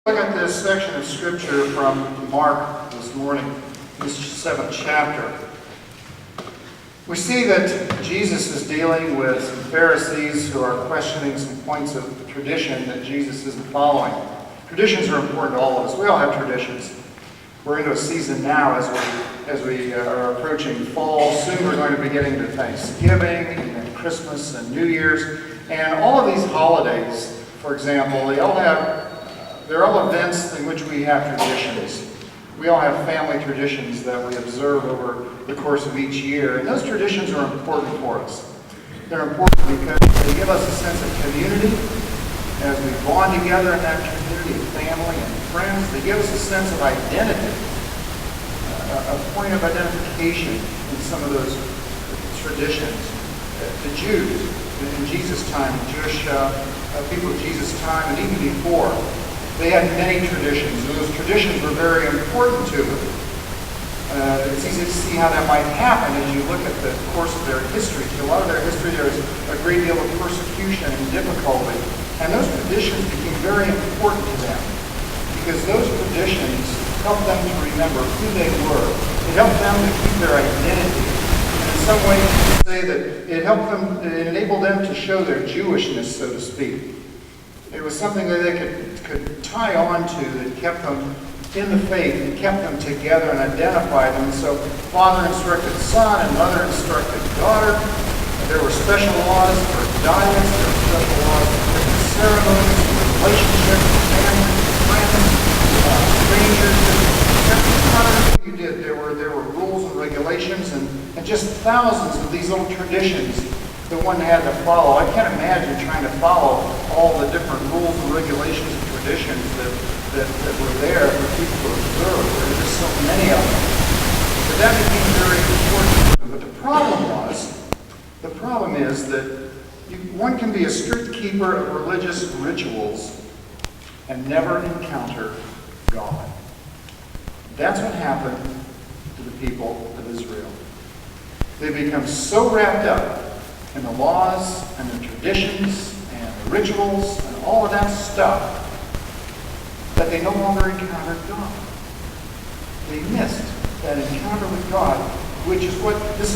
Look at this section of Scripture from Mark this morning, this 7th chapter. We see that Jesus is dealing with some Pharisees who are questioning some points of tradition that Jesus isn't following. Traditions are important to all of us. We all have traditions. We're into a season now as we are approaching fall. Soon we're going to be getting to Thanksgiving and Christmas and New Year's. And all of these holidays, for example, they're all events in which we have traditions. We all have family traditions that we observe over the course of each year. And those traditions are important for us. They're important because they give us a sense of community as we bond together in that community of family and friends. They give us a sense of identity, a point of identification in some of those traditions. The Jews in Jesus' time, the Jewish people of Jesus' time, and even before, they had many traditions, and those traditions were very important to them. It's easy to see how that might happen as you look at the course of their history. Through a lot of their history, there was a great deal of persecution and difficulty, and those traditions became very important to them because those traditions helped them to remember who they were. It helped them to keep their identity. And in some ways, you could say that it enabled them to show their Jewishness, so to speak. It was something that they could tie on to that kept them in the faith and kept them together and identified them. And so father instructed son and mother instructed daughter. And there were special laws for diets. There were special laws for different ceremonies, for relationships, family, friends, strangers. Everything you did, there were rules and regulations and just thousands of these little traditions that one had to follow. I can't imagine trying to follow all the different rules and regulations and traditions that were there for people to observe. There were just so many of them. But that became very important. But the problem is that one can be a strict keeper of religious rituals and never encounter God. That's what happened to the people of Israel. They become so wrapped up in the laws and the traditions and the rituals and all of that stuff that they no longer encountered God. They missed that encounter with God, which is what this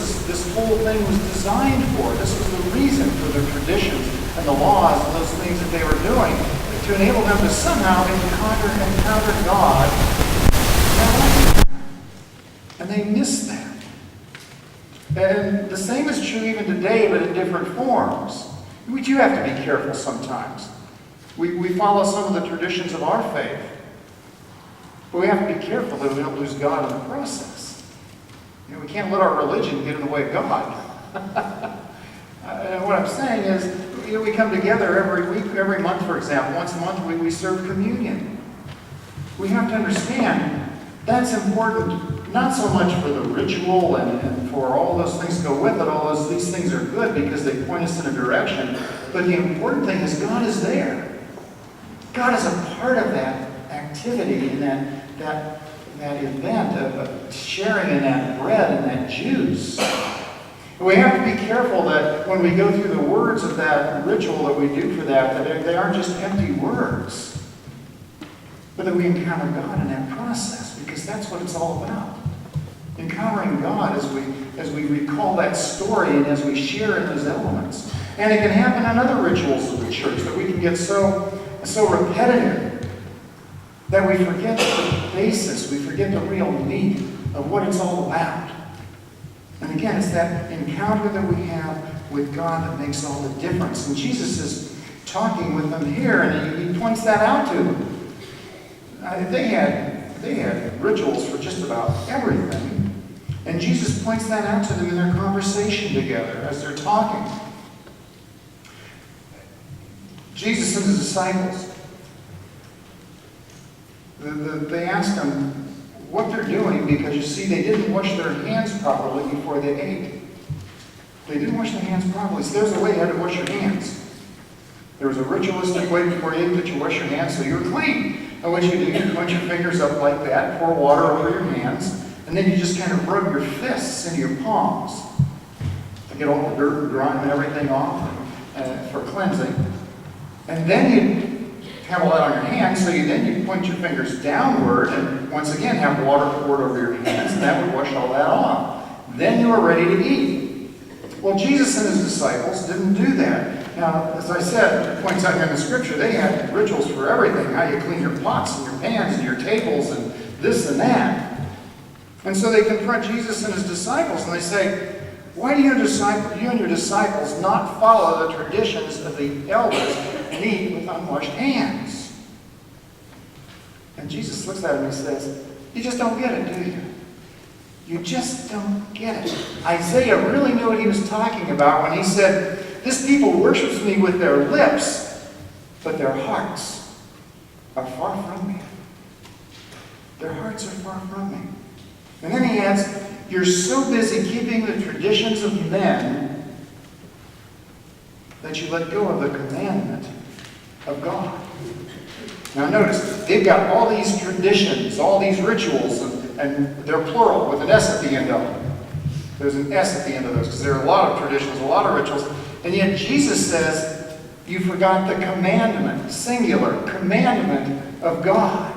whole thing was designed for. This was the reason for the traditions and the laws and those things that they were doing, to enable them to somehow encounter God. And they missed that. And the same is true even today, but in different forms. We do have to be careful sometimes. We follow some of the traditions of our faith, but we have to be careful that we don't lose God in the process. We can't let our religion get in the way of God. And what I'm saying is, we come together every week, every month, for example. Once a month we serve communion. We have to understand that's important. Not so much for the ritual and for all those things that go with it. These things are good because they point us in a direction. But the important thing is God is there. God is a part of that activity and that event of sharing in that bread and that juice. We have to be careful that when we go through the words of that ritual that we do for that they aren't just empty words, but that we encounter God in that process, because that's what it's all about. Encountering God as we recall that story and as we share in those elements. And it can happen in other rituals of the church that we can get so repetitive that we forget the basis, we forget the real meat of what it's all about. And again, it's that encounter that we have with God that makes all the difference. And Jesus is talking with them here, and he points that out to them. They had rituals for just about everything. And Jesus points that out to them in their conversation together as they're talking. Jesus and his disciples, they ask him what they're doing, because you see, they didn't wash their hands properly before they ate. They didn't wash their hands properly. So there's a way you had to wash your hands. There was a ritualistic way before you ate that you wash your hands so you were clean. And what you do, you punch your fingers up like that, pour water over your hands, and then you just kind of rub your fists into your palms to get all the dirt and grime and everything off for cleansing. And then you have all that on your hands, so then you point your fingers downward and once again have water poured over your hands, and that would wash all that off. Then you are ready to eat. Well, Jesus and his disciples didn't do that. Now, as I said, it points out here in the scripture, they had rituals for everything. How you clean your pots and your pans and your tables and this and that. And so they confront Jesus and his disciples and they say, why do you and your disciples not follow the traditions of the elders and eat with unwashed hands? And Jesus looks at him and he says, you just don't get it, do you? You just don't get it. Isaiah really knew what he was talking about when he said, this people worships me with their lips, but their hearts are far from me. Their hearts are far from me. And then he adds, you're so busy keeping the traditions of men that you let go of the commandment of God. Now notice, they've got all these traditions, all these rituals, and they're plural with an S at the end of them. There's an S at the end of those because there are a lot of traditions, a lot of rituals. And yet Jesus says, you forgot the commandment, singular, commandment of God.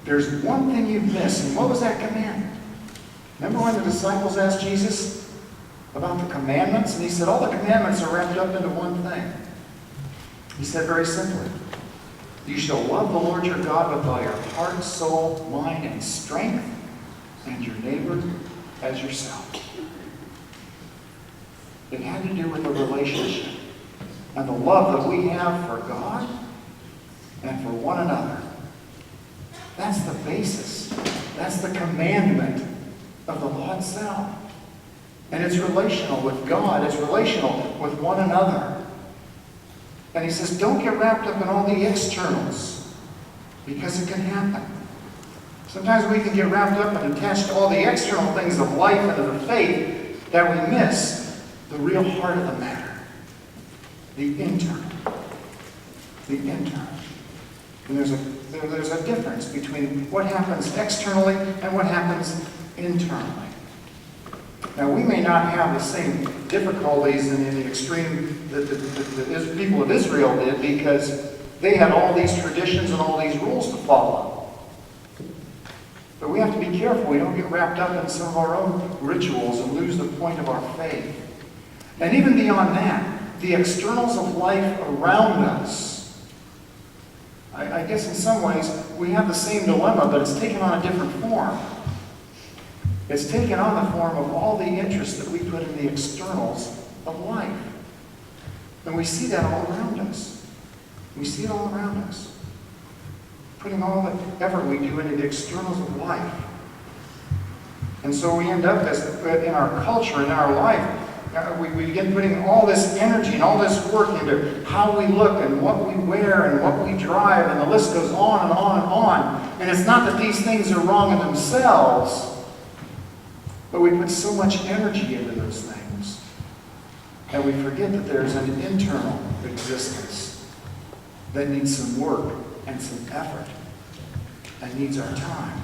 There's one thing you've missed, and what was that commandment? Remember when the disciples asked Jesus about the commandments? And he said, all the commandments are wrapped up into one thing. He said very simply, you shall love the Lord your God with all your heart, soul, mind, and strength, and your neighbor as yourself. It had to do with the relationship and the love that we have for God and for one another. That's the basis. That's the commandment of the law itself. And it's relational with God. It's relational with one another. And he says, don't get wrapped up in all the externals, because it can happen. Sometimes we can get wrapped up and attached to all the external things of life and of the faith that we miss the real heart of the matter. The internal. The internal. And there's a difference between what happens externally and what happens internally. Now, we may not have the same difficulties in the extreme that the people of Israel did, because they had all these traditions and all these rules to follow. But we have to be careful we don't get wrapped up in some of our own rituals and lose the point of our faith. And even beyond that, the externals of life around us, I guess in some ways we have the same dilemma, but it's taken on a different form. It's taken on the form of all the interest that we put in the externals of life. And we see that all around us. We see it all around us. Putting all the effort we do into the externals of life. And so we end up in our culture, in our life, we begin putting all this energy and all this work into how we look and what we wear and what we drive, and the list goes on and on and on. And it's not that these things are wrong in themselves, but we put so much energy into those things, and we forget that there's an internal existence that needs some work and some effort and needs our time.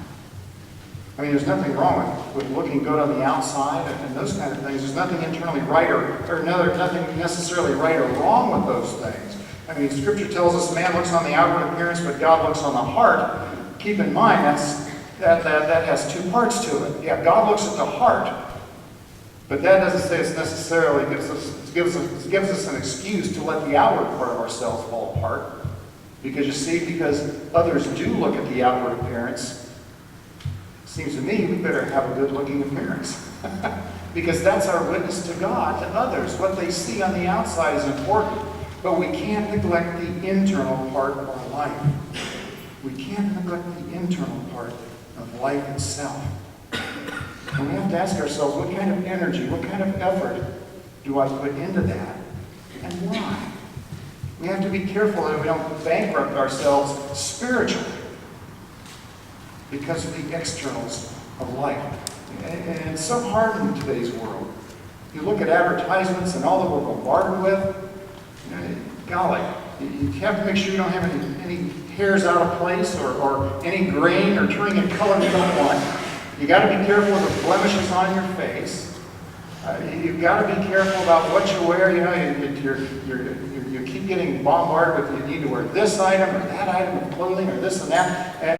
I mean, there's nothing wrong with looking good on the outside and those kind of things. There's nothing internally right or nothing necessarily right or wrong with those things. I mean, Scripture tells us man looks on the outward appearance, but God looks on the heart. Keep in mind, that has two parts to it. Yeah, God looks at the heart, but that doesn't say it's necessarily gives us an excuse to let the outward part of ourselves fall apart. Because others do look at the outward appearance, seems to me we better have a good-looking appearance. Because that's our witness to God, to others. What they see on the outside is important, but we can't neglect the internal part of our life. We can't neglect the internal part of life itself. And we have to ask ourselves, what kind of energy, what kind of effort do I put into that, and why? We have to be careful that we don't bankrupt ourselves spiritually because of the externals of life. And it's so hard in today's world. You look at advertisements and all that we're bombarded with, golly, you have to make sure you don't have any hairs out of place or any grain or turning in color you don't want. You got to be careful of the blemishes on your face. You've got to be careful about what you wear. You know, you keep getting bombarded with you need to wear this item or that item of clothing or this and that. And